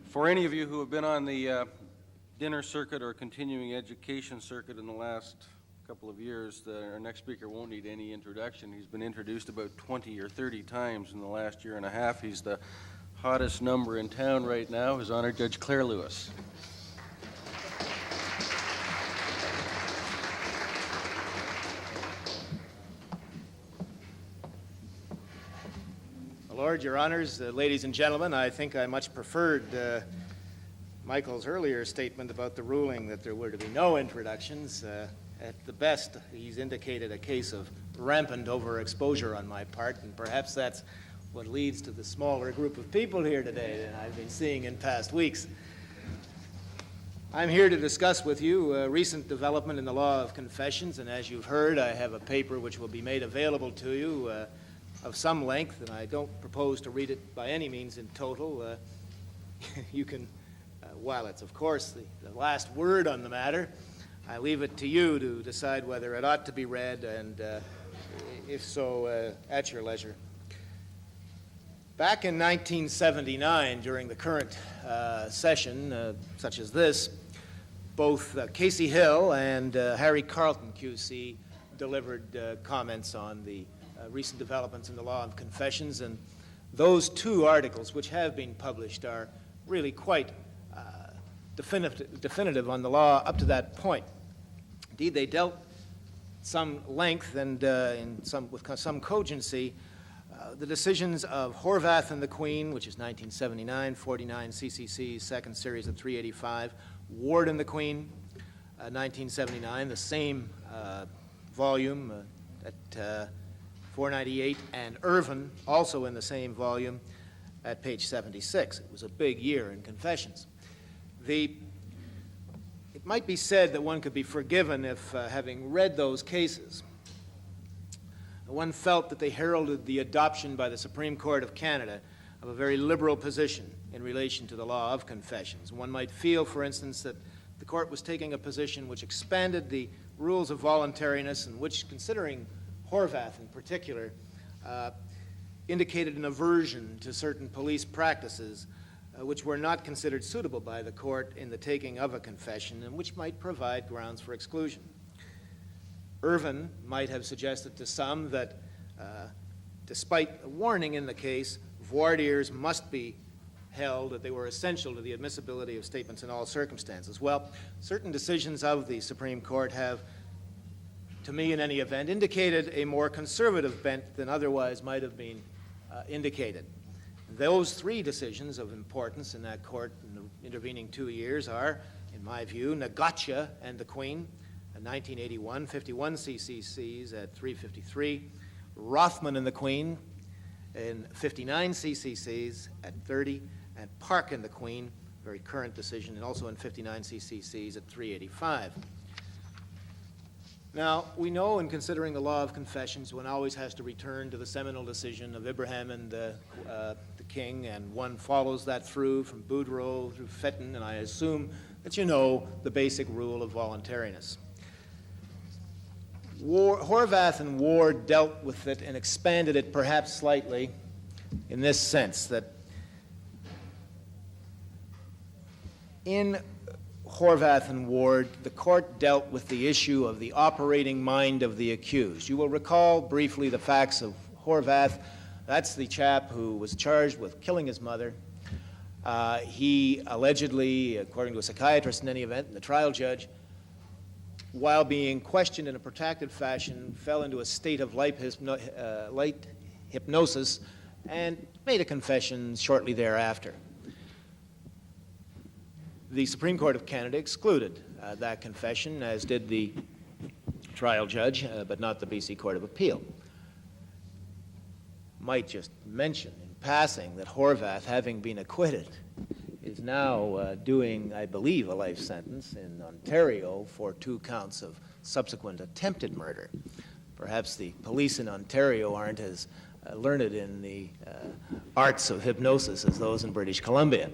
For any of you who have been on the dinner circuit or continuing education circuit in the last couple of years, our next speaker won't need any introduction. He's been introduced about 20 or 30 times in the last year and a half. He's the hottest number in town right now, His Honor Judge Clare Lewis. Lord, Your Honors, ladies and gentlemen, I think I much preferred Michael's earlier statement about the ruling that there were to be no introductions. At the best, he's indicated a case of rampant overexposure on my part, and perhaps that's what leads to the smaller group of people here today than I've been seeing in past weeks. I'm here to discuss with you a recent development in the law of confessions, and as you've heard, I have a paper which will be made available to you of some length, and I don't propose to read it by any means in total. You can, while it's of course the last word on the matter, I leave it to you to decide whether it ought to be read, and if so, at your leisure. Back in 1979, during the current session, such as this, both Casey Hill and Harry Carlton, QC, delivered comments on the recent developments in the law of confessions, and those two articles, which have been published, are really quite definitive on the law up to that point. Indeed, they dealt some length and with some cogency the decisions of Horvath and the Queen, which is 1979, 49 CCC's second series of 385, Ward and the Queen, 1979, the same volume at 498, and Irvin, also in the same volume, at page 76. It was a big year in confessions. It might be said that one could be forgiven if, having read those cases, one felt that they heralded the adoption by the Supreme Court of Canada of a very liberal position in relation to the law of confessions. One might feel, for instance, that the court was taking a position which expanded the rules of voluntariness and which, considering Horvath in particular, indicated an aversion to certain police practices which were not considered suitable by the court in the taking of a confession and which might provide grounds for exclusion. Irvin might have suggested to some that, despite a warning in the case, voir dires must be held, that they were essential to the admissibility of statements in all circumstances. Well, certain decisions of the Supreme Court have, to me in any event, indicated a more conservative bent than otherwise might have been indicated. Those three decisions of importance in that court in the intervening 2 years are, in my view, Nagacha and the Queen, 1981, 51 CCCs at 353, Rothman and the Queen in 59 CCCs at 30, and Park and the Queen, very current decision, and also in 59 CCCs at 385. Now, we know in considering the law of confessions, one always has to return to the seminal decision of Ibrahim and the King, and one follows that through from Boudreau through Fitton, and I assume that you know the basic rule of voluntariness. Horvath and Ward dealt with it and expanded it perhaps slightly in this sense, that in Horvath and Ward, the court dealt with the issue of the operating mind of the accused. You will recall briefly the facts of Horvath. That's the chap who was charged with killing his mother. He allegedly, according to a psychiatrist in any event, and the trial judge, while being questioned in a protracted fashion, fell into a state of light hypnosis and made a confession shortly thereafter. The Supreme Court of Canada excluded that confession, as did the trial judge, but not the BC Court of Appeal. Might just mention in passing that Horvath, having been acquitted, is now doing, I believe, a life sentence in Ontario for 2 counts of subsequent attempted murder. Perhaps the police in Ontario aren't as learned in the arts of hypnosis as those in British Columbia.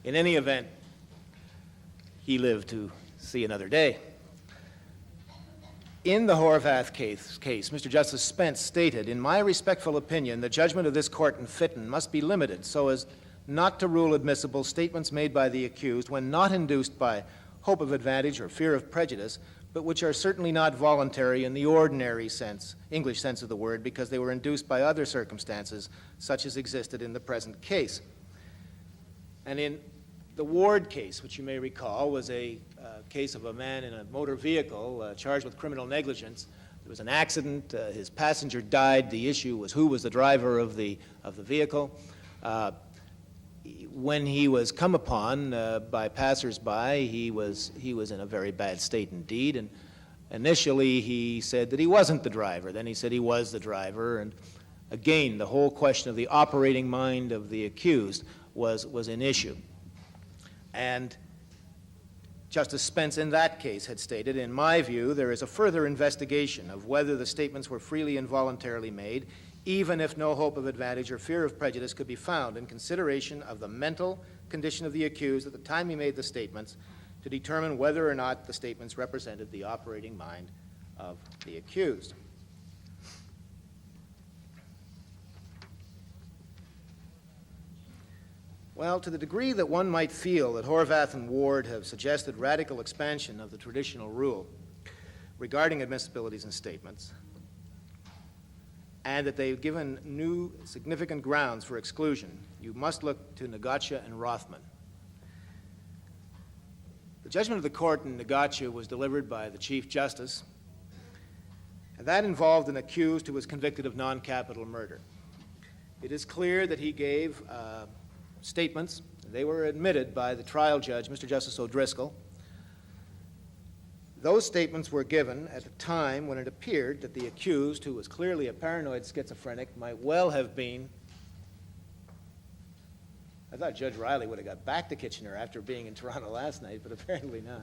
In any event, he lived to see another day. In the Horvath case, Mr. Justice Spence stated, "In my respectful opinion, the judgment of this court in Fitton must be limited so as not to rule admissible statements made by the accused when not induced by hope of advantage or fear of prejudice, but which are certainly not voluntary in the ordinary sense, English sense of the word, because they were induced by other circumstances such as existed in the present case. And in the Ward case, which you may recall, was a case of a man in a motor vehicle charged with criminal negligence. There was an accident. His passenger died. The issue was who was the driver of the vehicle. When he was come upon by passers-by, he was in a very bad state indeed. And initially, he said that he wasn't the driver. Then he said he was the driver. And again, the whole question of the operating mind of the accused was an issue. And Justice Spence in that case had stated, in my view, there is a further investigation of whether the statements were freely and voluntarily made, even if no hope of advantage or fear of prejudice could be found in consideration of the mental condition of the accused at the time he made the statements to determine whether or not the statements represented the operating mind of the accused. Well, to the degree that one might feel that Horvath and Ward have suggested radical expansion of the traditional rule regarding admissibilities in statements, and that they've given new significant grounds for exclusion, you must look to Negacha and Rothman. The judgment of the court in Negacha was delivered by the Chief Justice, and that involved an accused who was convicted of non-capital murder. It is clear that he gave statements. They were admitted by the trial judge, Mr. Justice O'Driscoll. Those statements were given at a time when it appeared that the accused, who was clearly a paranoid schizophrenic, might well have been. I thought Judge Reilly would have got back to Kitchener after being in Toronto last night, but apparently not.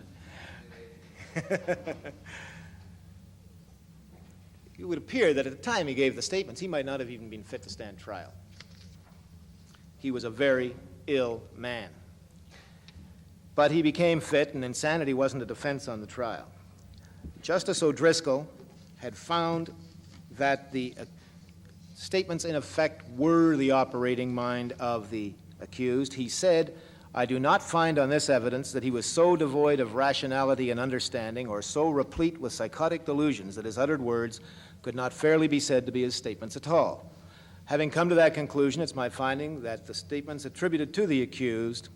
It would appear that at the time he gave the statements, he might not have even been fit to stand trial. He was a very ill man. But he became fit, and insanity wasn't a defense on the trial. Justice O'Driscoll had found that the statements in effect were the operating mind of the accused. He said, "I do not find on this evidence that he was so devoid of rationality and understanding or so replete with psychotic delusions that his uttered words could not fairly be said to be his statements at all. Having come to that conclusion, it's my finding that the statements attributed to the accused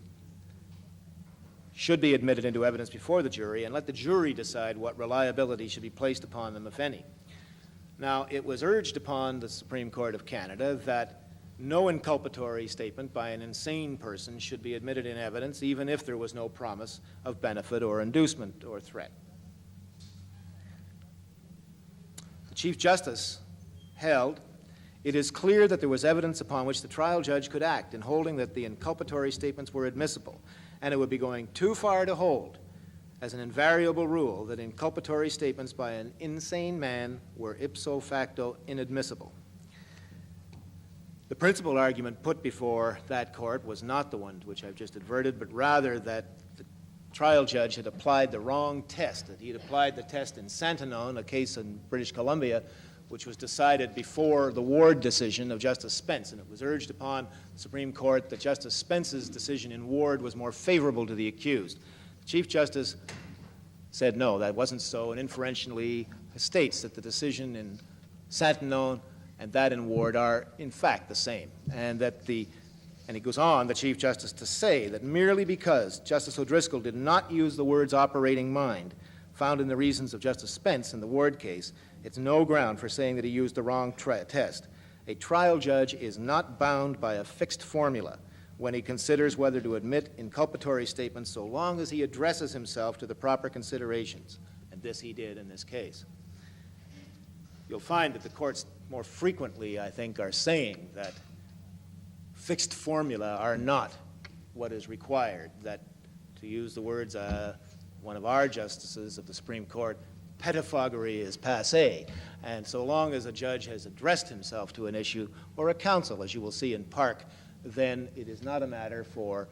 should be admitted into evidence before the jury and let the jury decide what reliability should be placed upon them, if any." Now, it was urged upon the Supreme Court of Canada that no inculpatory statement by an insane person should be admitted in evidence, even if there was no promise of benefit or inducement or threat. The Chief Justice held, "It is clear that there was evidence upon which the trial judge could act in holding that the inculpatory statements were admissible, and it would be going too far to hold as an invariable rule that inculpatory statements by an insane man were ipso facto inadmissible." The principal argument put before that court was not the one to which I've just adverted, but rather that the trial judge had applied the wrong test, that he had applied the test in Santanon, a case in British Columbia, which was decided before the Ward decision of Justice Spence, and it was urged upon the Supreme Court that Justice Spence's decision in Ward was more favorable to the accused. The Chief Justice said no, that wasn't so, and inferentially states that the decision in Santanon and that in Ward are, in fact, the same, and he goes on, the Chief Justice, to say that merely because Justice O'Driscoll did not use the words operating mind found in the reasons of Justice Spence in the Ward case, it's no ground for saying that he used the wrong test. A trial judge is not bound by a fixed formula when he considers whether to admit inculpatory statements so long as he addresses himself to the proper considerations, and this he did in this case. You'll find that the courts more frequently, I think, are saying that fixed formula are not what is required, that, to use the words one of our justices of the Supreme Court, pettifoggery is passé, and so long as a judge has addressed himself to an issue, or a counsel, as you will see in Park, then it is not a matter for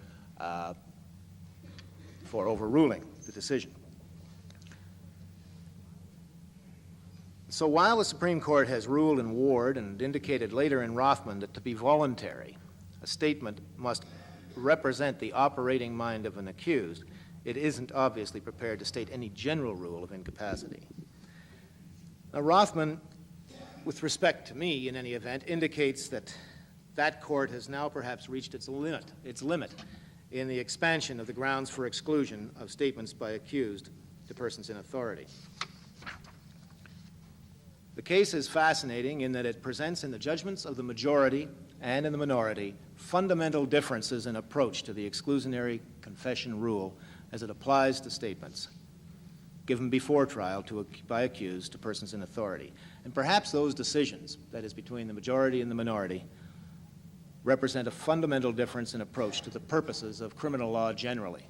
overruling the decision. So while the Supreme Court has ruled in Ward and indicated later in Rothman that to be voluntary, a statement must represent the operating mind of an accused, it isn't obviously prepared to state any general rule of incapacity. Now, Rothman, with respect to me in any event, indicates that that court has now perhaps reached its limit in the expansion of the grounds for exclusion of statements by accused to persons in authority. The case is fascinating in that it presents in the judgments of the majority and in the minority fundamental differences in approach to the exclusionary confession rule as it applies to statements given before trial by accused to persons in authority. And perhaps those decisions, that is between the majority and the minority, represent a fundamental difference in approach to the purposes of criminal law generally.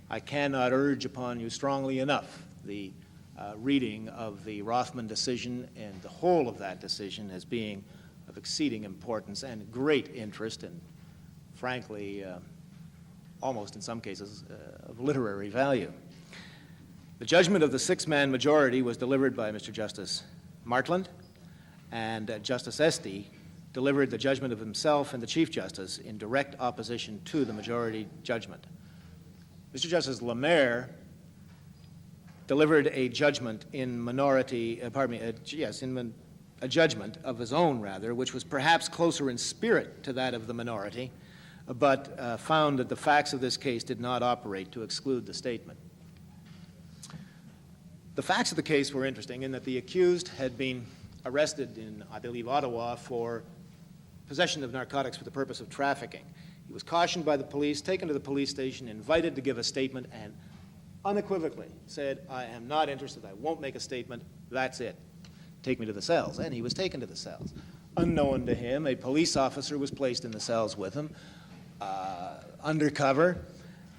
I cannot urge upon you strongly enough the reading of the Rothman decision and the whole of that decision as being of exceeding importance and great interest and, frankly, almost in some cases, of literary value. The judgment of the six-man majority was delivered by Mr. Justice Martland, and Justice Esty delivered the judgment of himself and the Chief Justice in direct opposition to the majority judgment. Mr. Justice Lemaire delivered a judgment in minority, a judgment of his own, rather, which was perhaps closer in spirit to that of the minority, but found that the facts of this case did not operate to exclude the statement. The facts of the case were interesting in that the accused had been arrested in, I believe, Ottawa for possession of narcotics for the purpose of trafficking. He was cautioned by the police, taken to the police station, invited to give a statement, and unequivocally said, "I am not interested, I won't make a statement, that's it. Take me to the cells." And he was taken to the cells. Unknown to him, a police officer was placed in the cells with him, undercover,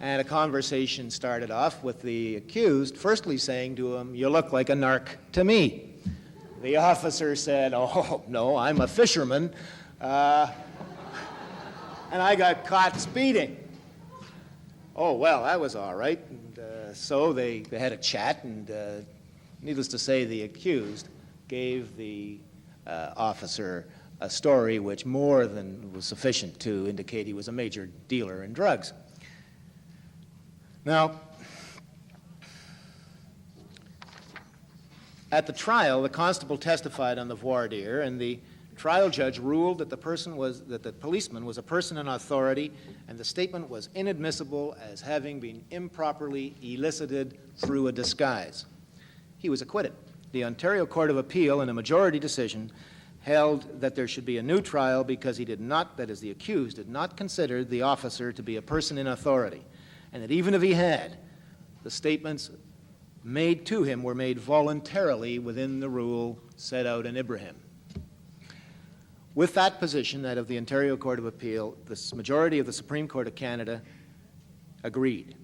and a conversation started off with the accused firstly saying to him, "You look like a narc to me." The officer said, "Oh, no, I'm a fisherman, and I got caught speeding." "Oh, well, that was all right." And so they had a chat, and needless to say, the accused gave the officer a story which more than was sufficient to indicate he was a major dealer in drugs. Now, at the trial, the constable testified on the voir dire, and the trial judge ruled that the policeman was a person in authority, and the statement was inadmissible as having been improperly elicited through a disguise. He was acquitted. The Ontario Court of Appeal, in a majority decision, held that there should be a new trial because he did not, that is, the accused, did not consider the officer to be a person in authority, and that even if he had, the statements made to him were made voluntarily within the rule set out in Ibrahim. With that position, that of the Ontario Court of Appeal, the majority of the Supreme Court of Canada agreed.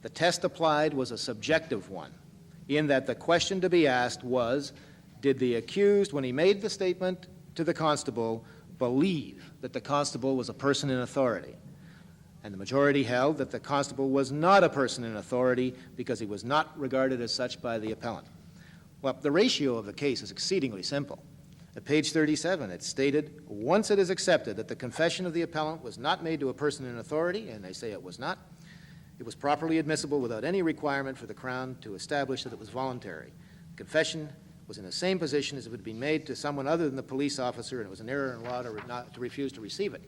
The test applied was a subjective one, in that the question to be asked was, did the accused, when he made the statement to the constable, believe that the constable was a person in authority? And the majority held that the constable was not a person in authority because he was not regarded as such by the appellant. Well, the ratio of the case is exceedingly simple. At page 37, it's stated, once it is accepted that the confession of the appellant was not made to a person in authority, and they say it was not, it was properly admissible without any requirement for the Crown to establish that it was voluntary. The confession was in the same position as if it had been made to someone other than the police officer, and it was an error in law to refuse to receive it.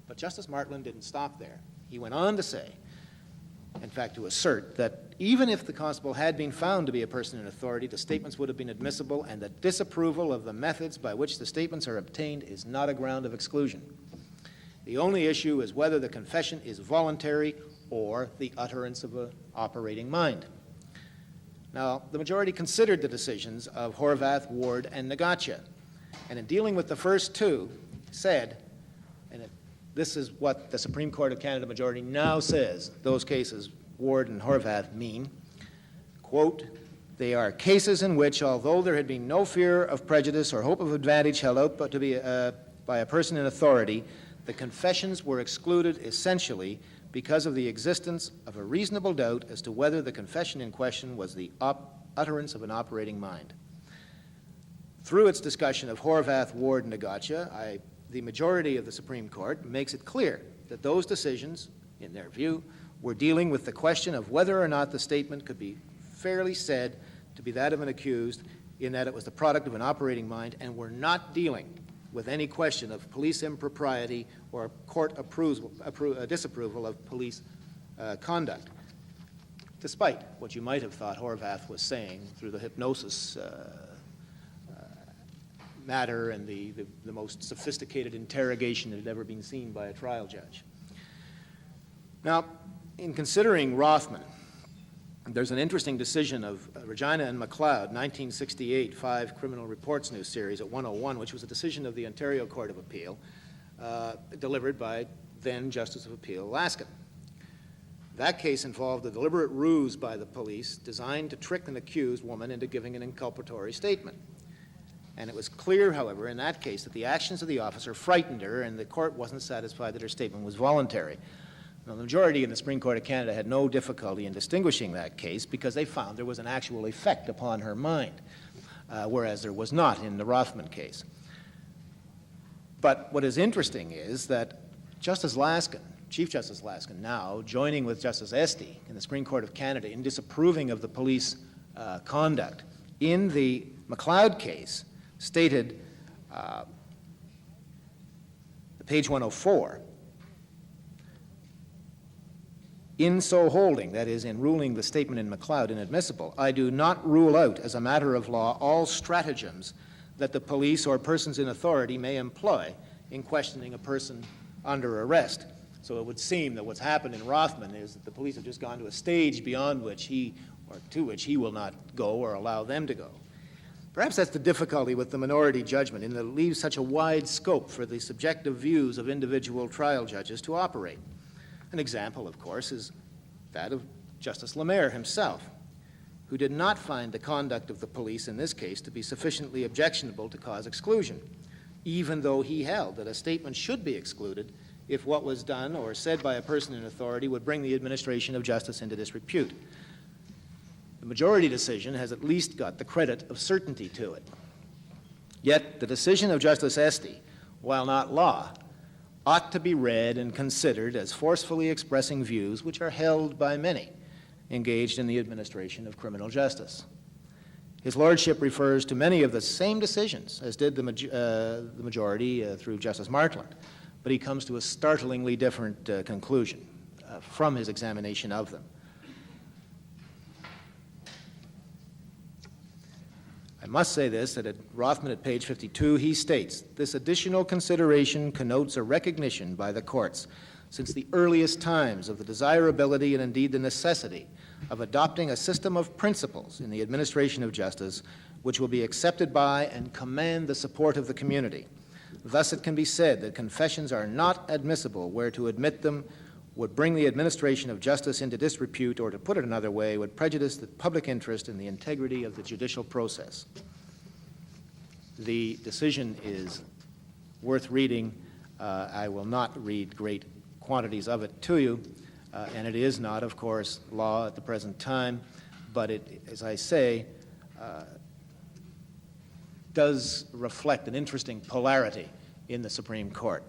But Justice Martland didn't stop there. He went on to say, in fact, to assert that even if the constable had been found to be a person in authority, the statements would have been admissible, and that disapproval of the methods by which the statements are obtained is not a ground of exclusion. The only issue is whether the confession is voluntary or the utterance of an operating mind. Now, the majority considered the decisions of Horvath, Ward, and Nagacha, and in dealing with the first two, said, and this is what the Supreme Court of Canada majority now says those cases, Ward and Horvath, mean, quote, they are cases in which, although there had been no fear of prejudice or hope of advantage held out but to be by a person in authority, the confessions were excluded essentially because of the existence of a reasonable doubt as to whether the confession in question was the utterance of an operating mind. Through its discussion of Horvath, Ward, and Nagacha, the majority of the Supreme Court makes it clear that those decisions, in their view, were dealing with the question of whether or not the statement could be fairly said to be that of an accused, in that it was the product of an operating mind, and were not dealing with any question of police impropriety or court disapproval of police conduct, despite what you might have thought Horvath was saying through the hypnosis matter and the most sophisticated interrogation that had ever been seen by a trial judge. Now, in considering Rothman, there's an interesting decision of Regina and MacLeod, 1968, 5 Criminal Reports News Series at 101, which was a decision of the Ontario Court of Appeal, delivered by then Justice of Appeal Laskin. That case involved a deliberate ruse by the police designed to trick an accused woman into giving an inculpatory statement. And it was clear, however, in that case that the actions of the officer frightened her, and the court wasn't satisfied that her statement was voluntary. Now, the majority in the Supreme Court of Canada had no difficulty in distinguishing that case because they found there was an actual effect upon her mind, whereas there was not in the Rothman case. But what is interesting is that Justice Laskin, Chief Justice Laskin now, joining with Justice Esty in the Supreme Court of Canada in disapproving of the police conduct, in the MacLeod case, stated, page 104, in so holding, that is, in ruling the statement in MacLeod inadmissible, I do not rule out as a matter of law all stratagems that the police or persons in authority may employ in questioning a person under arrest. So it would seem that what's happened in Rothman is that the police have just gone to a stage beyond which he, or to which he will not go or allow them to go. Perhaps that's the difficulty with the minority judgment, in that it leaves such a wide scope for the subjective views of individual trial judges to operate. An example, of course, is that of Justice Lemaire himself, who did not find the conduct of the police in this case to be sufficiently objectionable to cause exclusion, even though he held that a statement should be excluded if what was done or said by a person in authority would bring the administration of justice into disrepute. The majority decision has at least got the credit of certainty to it. Yet the decision of Justice Esty, while not law, ought to be read and considered as forcefully expressing views which are held by many engaged in the administration of criminal justice. His lordship refers to many of the same decisions as did the majority through Justice Martland, but he comes to a startlingly different conclusion from his examination of them. I must say this, that at Rothman at page 52, he states, this additional consideration connotes a recognition by the courts since the earliest times of the desirability and indeed the necessity of adopting a system of principles in the administration of justice which will be accepted by and command the support of the community. Thus it can be said that confessions are not admissible where to admit them would bring the administration of justice into disrepute, or to put it another way, would prejudice the public interest in the integrity of the judicial process. The decision is worth reading. I will not read great quantities of it to you, and it is not, of course, law at the present time, but it, as I say, does reflect an interesting polarity in the Supreme Court.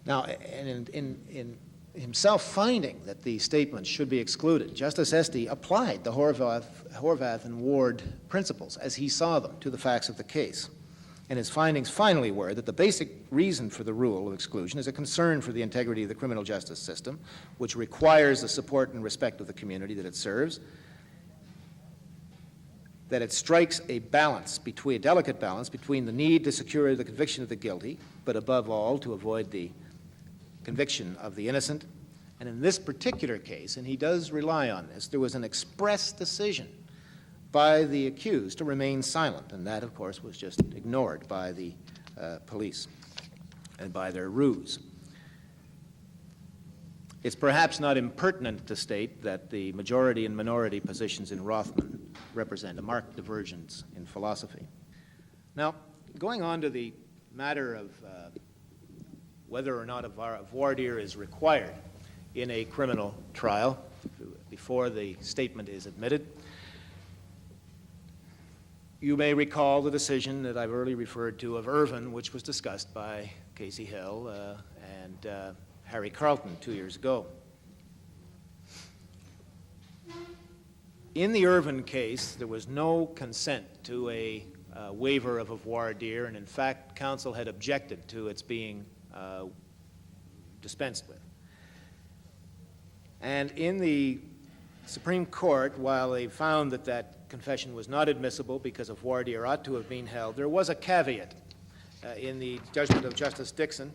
Now, in himself finding that the statements should be excluded, Justice Esty applied the Horvath and Ward principles as he saw them to the facts of the case. And his findings finally were that the basic reason for the rule of exclusion is a concern for the integrity of the criminal justice system, which requires the support and respect of the community that it serves, that it strikes a delicate balance between the need to secure the conviction of the guilty, but above all to avoid the conviction of the innocent. And in this particular case, and he does rely on this, there was an express decision by the accused to remain silent, and that, of course, was just ignored by the police and by their ruse. It's perhaps not impertinent to state that the majority and minority positions in Rothman represent a marked divergence in philosophy. Now, going on to the matter of whether or not a voir dire is required in a criminal trial before the statement is admitted, You may recall the decision that I've earlier referred to of Irvin, which was discussed by Casey Hill and Harry Carlton 2 years ago. In the Irvin case, there was no consent to a waiver of voir dire, and in fact, counsel had objected to its being dispensed with. And in the Supreme Court, while they found that that confession was not admissible because a voir dire ought to have been held, there was a caveat in the judgment of Justice Dixon.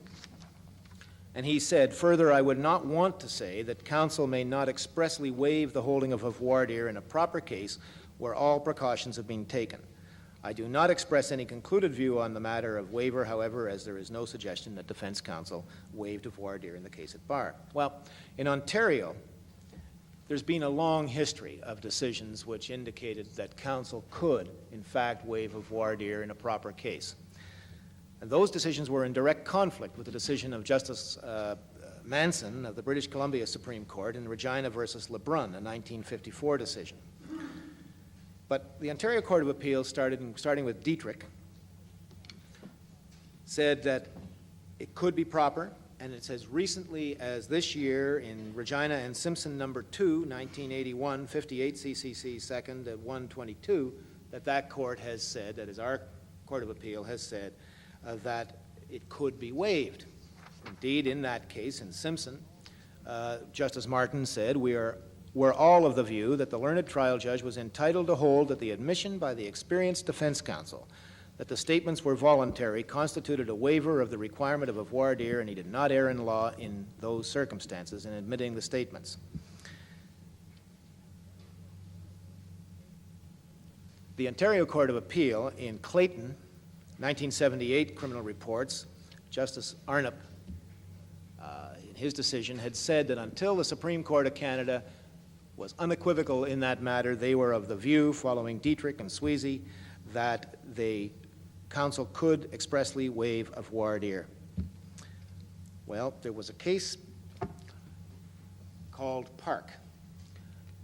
And he said, further, I would not want to say that counsel may not expressly waive the holding of a voir dire in a proper case where all precautions have been taken. I do not express any concluded view on the matter of waiver, however, as there is no suggestion that defense counsel waived a voir dire in the case at bar. Well, in Ontario, there's been a long history of decisions which indicated that counsel could, in fact, waive a voir dire in a proper case. And those decisions were in direct conflict with the decision of Justice Manson of the British Columbia Supreme Court in Regina versus Lebrun, a 1954 decision. But the Ontario Court of Appeals, starting with Dietrich, said that it could be proper, and it's as recently as this year in Regina and Simpson number 2, 1981, 58 CCC 2nd at 122, that court has said, that is our Court of Appeal has said, that it could be waived. Indeed, in that case, in Simpson, Justice Martin said, we're all of the view that the learned trial judge was entitled to hold that the admission by the experienced defense counsel that the statements were voluntary constituted a waiver of the requirement of a voir dire, and he did not err in law in those circumstances in admitting the statements. The Ontario Court of Appeal in Clayton, 1978 criminal reports, Justice Arnott, in his decision, had said that until the Supreme Court of Canada was unequivocal in that matter, they were of the view, following Dietrich and Sweezy, that the counsel could expressly waive a voir dire. Well, there was a case called Park,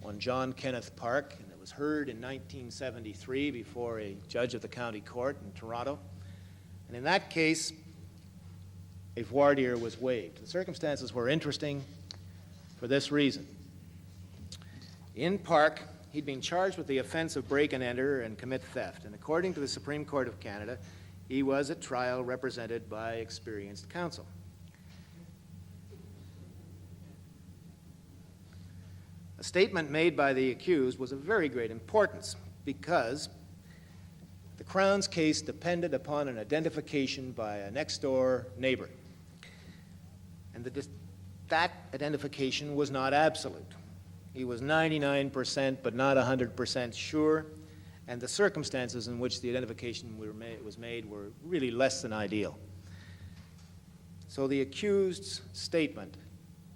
one John Kenneth Park, and it was heard in 1973 before a judge of the county court in Toronto. And in that case, a voir dire was waived. The circumstances were interesting for this reason. In Park, he'd been charged with the offense of break and enter and commit theft. And according to the Supreme Court of Canada, he was at trial represented by experienced counsel. A statement made by the accused was of very great importance because the Crown's case depended upon an identification by a next-door neighbor. And that identification was not absolute. He was 99% but not 100% sure, and the circumstances in which the identification was made were really less than ideal. So the accused's statement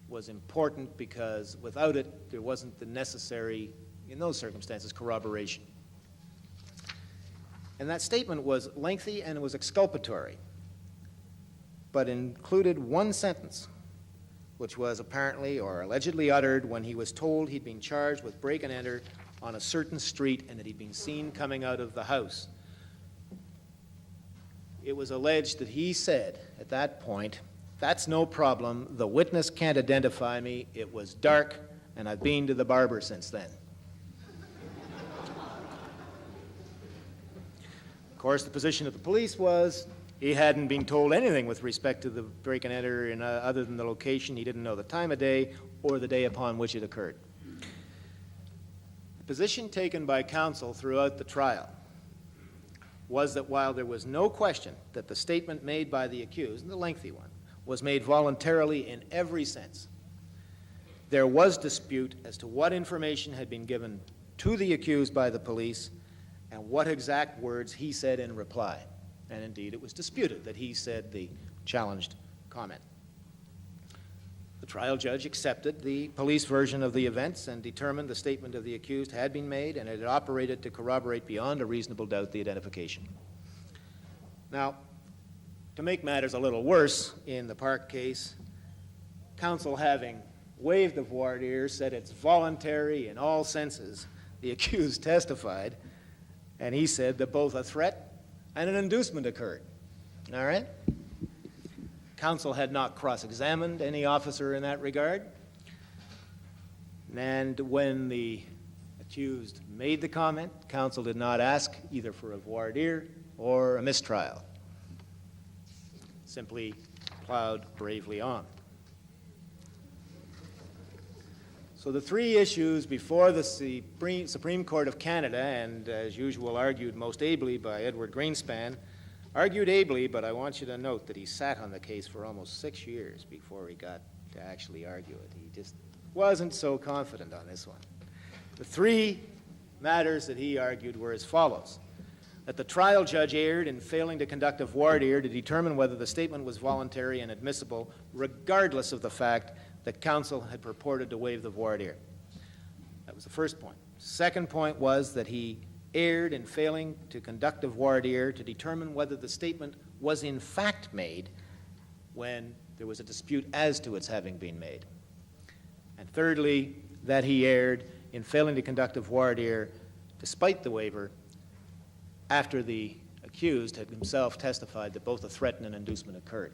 was important because without it, there wasn't the necessary, in those circumstances, corroboration. And that statement was lengthy and it was exculpatory, but included one sentence, which was apparently or allegedly uttered when he was told he'd been charged with break and enter on a certain street and that he'd been seen coming out of the house. It was alleged that he said at that point, "That's no problem. The witness can't identify me. It was dark, and I've been to the barber since then." Of course, the position of the police was he hadn't been told anything with respect to the break and enter other than the location. He didn't know the time of day or the day upon which it occurred. The position taken by counsel throughout the trial was that while there was no question that the statement made by the accused, and the lengthy one, was made voluntarily in every sense, there was dispute as to what information had been given to the accused by the police and what exact words he said in reply. And indeed, it was disputed that he said the challenged comment. The trial judge accepted the police version of the events and determined the statement of the accused had been made and it had operated to corroborate beyond a reasonable doubt the identification. Now, to make matters a little worse, in the Park case, counsel having waived the voir dire said it's voluntary in all senses. The accused testified And he said that both a threat and an inducement occurred. All right? Counsel had not cross-examined any officer in that regard. And when the accused made the comment, counsel did not ask either for a voir dire or a mistrial. Simply plowed bravely on. So the three issues before the Supreme Court of Canada, and as usual argued most ably by Edward Greenspan, argued ably, but I want you to note that he sat on the case for almost 6 years before he got to actually argue it. He just wasn't so confident on this one. The three matters that he argued were as follows: that the trial judge erred in failing to conduct a voir dire to determine whether the statement was voluntary and admissible, regardless of the fact that counsel had purported to waive the voir dire. That was the first point. Second point was that he erred in failing to conduct a voir dire to determine whether the statement was in fact made when there was a dispute as to its having been made. And thirdly, that he erred in failing to conduct a voir dire despite the waiver after the accused had himself testified that both a threat and an inducement occurred.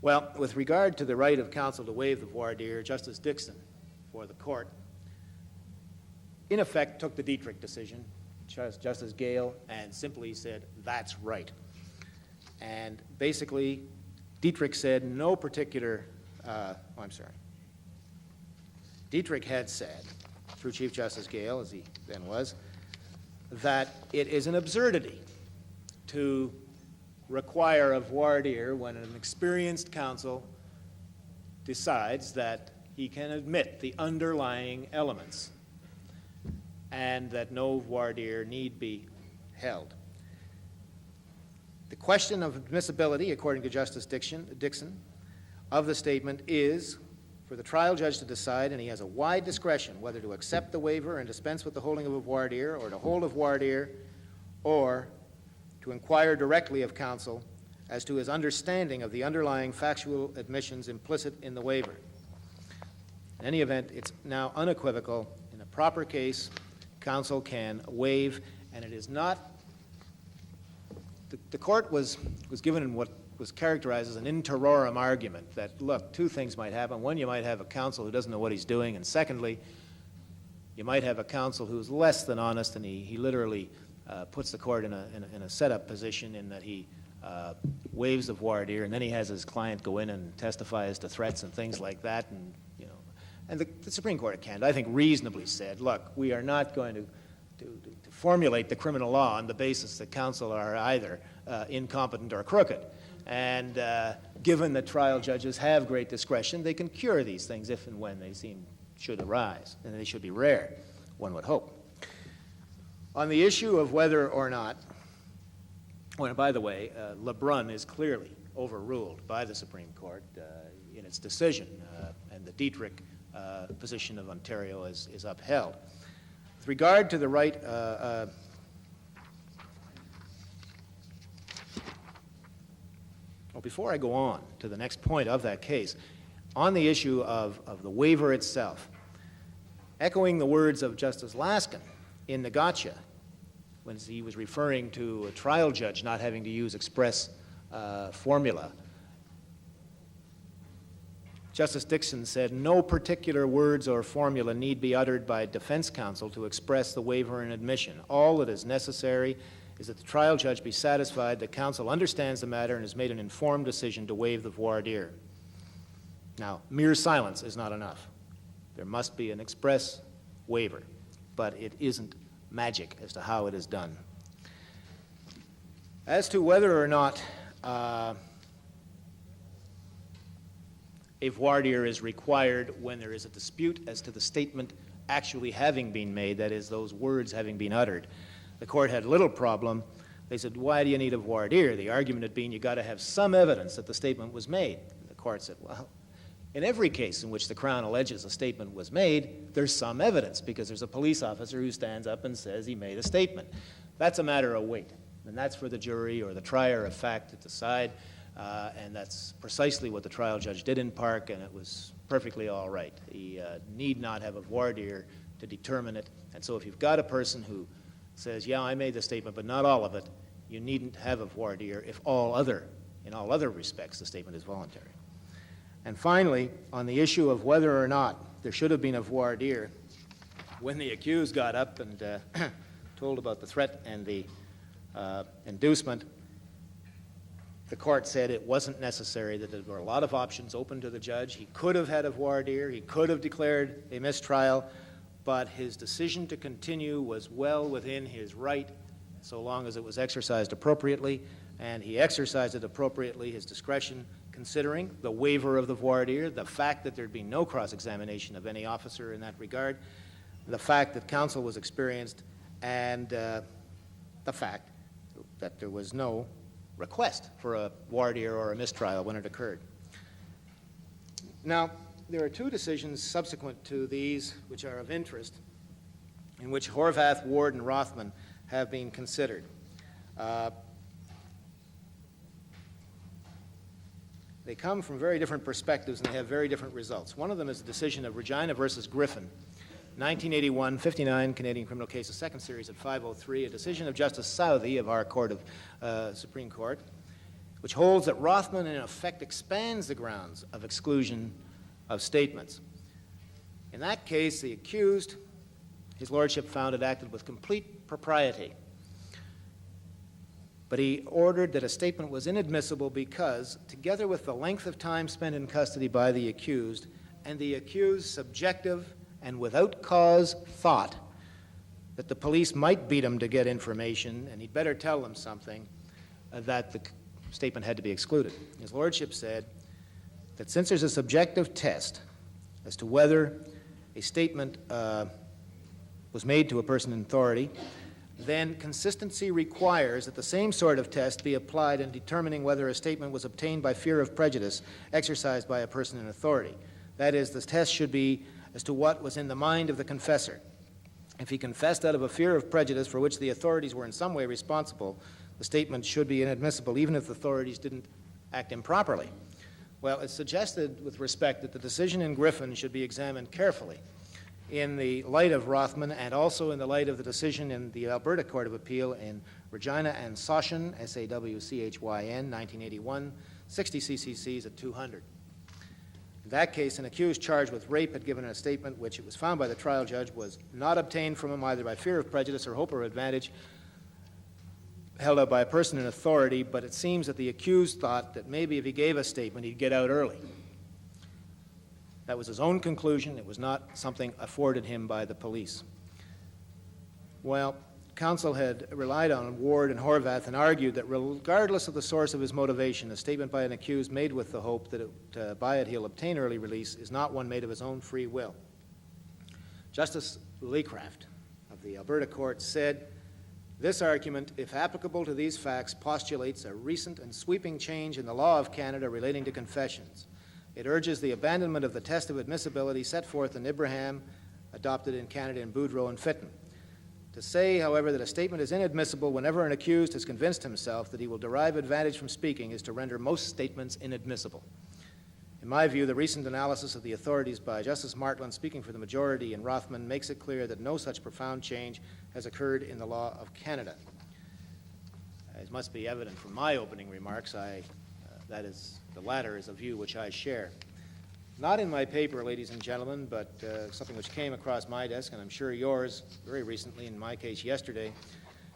Well, with regard to the right of counsel to waive the voir dire, Justice Dixon, for the court, in effect took the Dietrich decision, Justice Gale, and simply said, that's right. And basically, Dietrich said no particular, Dietrich had said, through Chief Justice Gale, as he then was, that it is an absurdity to require a voir dire when an experienced counsel decides that he can admit the underlying elements and that no voir dire need be held. The question of admissibility, according to Justice Dixon, of the statement is for the trial judge to decide, and he has a wide discretion whether to accept the waiver and dispense with the holding of a voir dire, or to hold a voir dire, or to inquire directly of counsel as to his understanding of the underlying factual admissions implicit in the waiver. In any event, it's now unequivocal. In a proper case, counsel can waive, and it is not. The court was given what was characterized as an in terrorem argument that, look, two things might happen. One, you might have a counsel who doesn't know what he's doing, and secondly, you might have a counsel who's less than honest, and he literally puts the court in a setup position in that he waives the voir dire, and then he has his client go in and testify as to threats and things like that, and the Supreme Court of Canada, I think, reasonably said, look, we are not going to formulate the criminal law on the basis that counsel are either incompetent or crooked. And given that trial judges have great discretion, they can cure these things if and when they should arise, and they should be rare, one would hope. On the issue of whether or not, well, by the way, Lebrun is clearly overruled by the Supreme Court in its decision, and the Dietrich position of Ontario is upheld. With regard to the right, before I go on to the next point of that case, on the issue of the waiver itself, echoing the words of Justice Laskin in Nagacha, when he was referring to a trial judge not having to use express formula, Justice Dixon said, no particular words or formula need be uttered by defense counsel to express the waiver and admission. All that is necessary is that the trial judge be satisfied that counsel understands the matter and has made an informed decision to waive the voir dire. Now, mere silence is not enough. There must be an express waiver, but it isn't magic as to how it is done. As to whether or not a voir dire is required when there is a dispute as to the statement actually having been made, that is, those words having been uttered, the court had little problem. They said, why do you need a voir dire? The argument had been, you got to have some evidence that the statement was made. And the court said, well, in every case in which the Crown alleges a statement was made, there's some evidence, because there's a police officer who stands up and says he made a statement. That's a matter of weight, and that's for the jury or the trier of fact to decide, and that's precisely what the trial judge did in Park, and it was perfectly all right. He need not have a voir dire to determine it, and so if you've got a person who says, yeah, I made the statement, but not all of it. You needn't have a voir dire if in all other respects, the statement is voluntary. And finally, on the issue of whether or not there should have been a voir dire, when the accused got up and told about the threat and the inducement, the court said it wasn't necessary, that there were a lot of options open to the judge. He could have had a voir dire, he could have declared a mistrial, but his decision to continue was well within his right, so long as it was exercised appropriately, and he exercised it appropriately, his discretion, considering the waiver of the voir dire, the fact that there'd been no cross-examination of any officer in that regard, the fact that counsel was experienced, and the fact that there was no request for a voir dire or a mistrial when it occurred. Now, there are two decisions subsequent to these which are of interest, in which Horvath, Ward, and Rothman have been considered. They come from very different perspectives and they have very different results. One of them is the decision of Regina versus Griffin, 1981, 59 Canadian Criminal Cases, second series at 503, a decision of Justice Southey of our Supreme Court, which holds that Rothman in effect expands the grounds of exclusion of statements. In that case, the accused, his lordship found, had acted with complete propriety. But he ordered that a statement was inadmissible because, together with the length of time spent in custody by the accused and the accused's subjective and without cause thought that the police might beat him to get information and he'd better tell them something, that the statement had to be excluded. His lordship said that since there's a subjective test as to whether a statement was made to a person in authority, then consistency requires that the same sort of test be applied in determining whether a statement was obtained by fear of prejudice exercised by a person in authority. That is, the test should be as to what was in the mind of the confessor. If he confessed out of a fear of prejudice for which the authorities were in some way responsible, the statement should be inadmissible, even if the authorities didn't act improperly. Well, it's suggested with respect that the decision in Griffin should be examined carefully in the light of Rothman and also in the light of the decision in the Alberta Court of Appeal in Regina and Sawchyn, S-A-W-C-H-Y-N, 1981, 60 CCCs at 200. In that case, an accused charged with rape had given a statement which it was found by the trial judge was not obtained from him either by fear of prejudice or hope or advantage held out by a person in authority, but it seems that the accused thought that maybe if he gave a statement, he'd get out early. That was his own conclusion. It was not something afforded him by the police. Well, counsel had relied on Ward and Horvath and argued that regardless of the source of his motivation, a statement by an accused made with the hope that by it he'll obtain early release is not one made of his own free will. Justice Leecraft of the Alberta Court said, "This argument, if applicable to these facts, postulates a recent and sweeping change in the law of Canada relating to confessions. It urges the abandonment of the test of admissibility set forth in Ibrahim, adopted in Canada in Boudreau and Fitton. To say, however, that a statement is inadmissible whenever an accused has convinced himself that he will derive advantage from speaking is to render most statements inadmissible. In my view, the recent analysis of the authorities by Justice Martland, speaking for the majority in Rothman, makes it clear that no such profound change has occurred in the law of Canada." As must be evident from my opening remarks, the latter is a view which I share. Not in my paper, ladies and gentlemen, but something which came across my desk, and I'm sure yours very recently, in my case yesterday,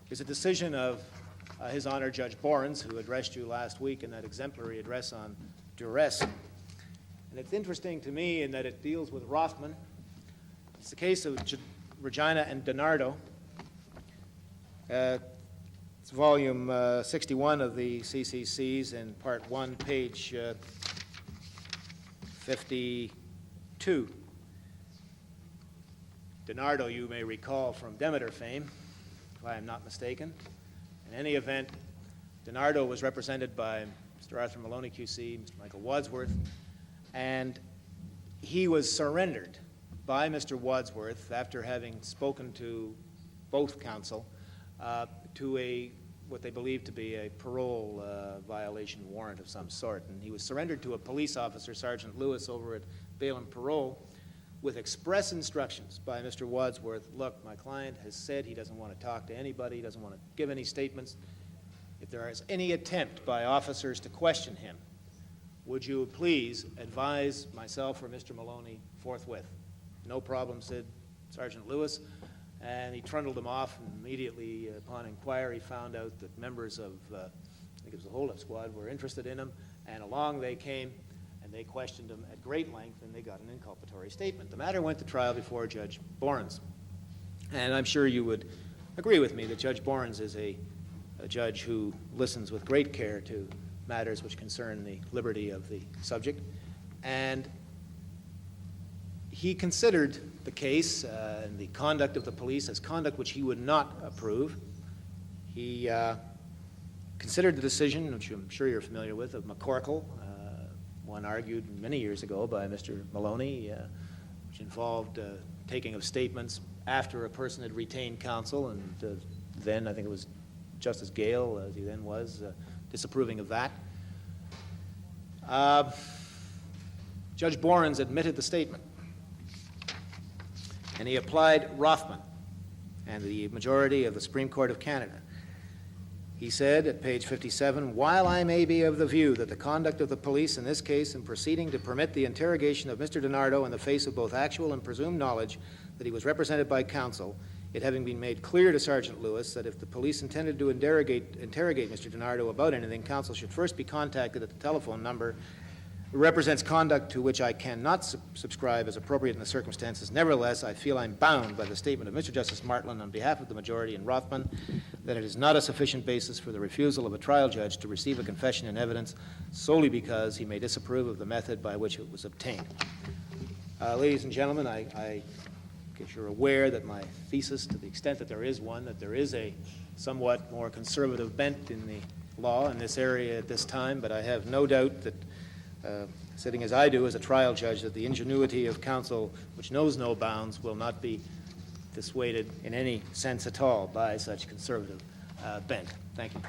is a decision of His Honor Judge Borins, who addressed you last week in that exemplary address on duress. And it's interesting to me in that it deals with Rothman. It's the case of Regina and Donardo. It's volume 61 of the CCCs in part 1, page 52. Donardo, you may recall from Demeter fame, if I am not mistaken. In any event, Donardo was represented by Mr. Arthur Maloney, QC, Mr. Michael Wadsworth, and he was surrendered by Mr. Wadsworth after having spoken to both counsel to what they believed to be a parole violation warrant of some sort. And he was surrendered to a police officer, Sergeant Lewis, over at bail and parole, with express instructions by Mr. Wadsworth, look, my client has said he doesn't want to talk to anybody, he doesn't want to give any statements. If there is any attempt by officers to question him, would you please advise myself or Mr. Maloney forthwith? No problem, said Sergeant Lewis, and he trundled him off, and immediately upon inquiry found out that members of, I think it was the hold-up squad, were interested in him, and along they came, and they questioned him at great length, and they got an inculpatory statement. The matter went to trial before Judge Borins, and I'm sure you would agree with me that Judge Borins is a judge who listens with great care to matters which concern the liberty of the subject, and he considered the case and the conduct of the police as conduct which he would not approve. He considered the decision, which I'm sure you're familiar with, of McCorkle, one argued many years ago by Mr. Maloney, which involved taking of statements after a person had retained counsel, and then I think it was Justice Gale, as he then was, disapproving of that. Judge Borins admitted the statement, and he applied Rothman and the majority of the Supreme Court of Canada. He said at page 57, while I may be of the view that the conduct of the police in this case in proceeding to permit the interrogation of Mr. DiNardo in the face of both actual and presumed knowledge that he was represented by counsel, it having been made clear to Sergeant Lewis that if the police intended to interrogate Mr. DiNardo about anything, counsel should first be contacted at the telephone number, represents conduct to which I cannot subscribe as appropriate in the circumstances. Nevertheless, I feel I'm bound by the statement of Mr. Justice Martland on behalf of the majority in Rothman that it is not a sufficient basis for the refusal of a trial judge to receive a confession in evidence solely because he may disapprove of the method by which it was obtained. Ladies and gentlemen, I guess you're aware that my thesis, to the extent that there is one, that there is a somewhat more conservative bent in the law in this area at this time, but I have no doubt that sitting as I do as a trial judge, that the ingenuity of counsel, which knows no bounds, will not be dissuaded in any sense at all by such conservative bent. Thank you.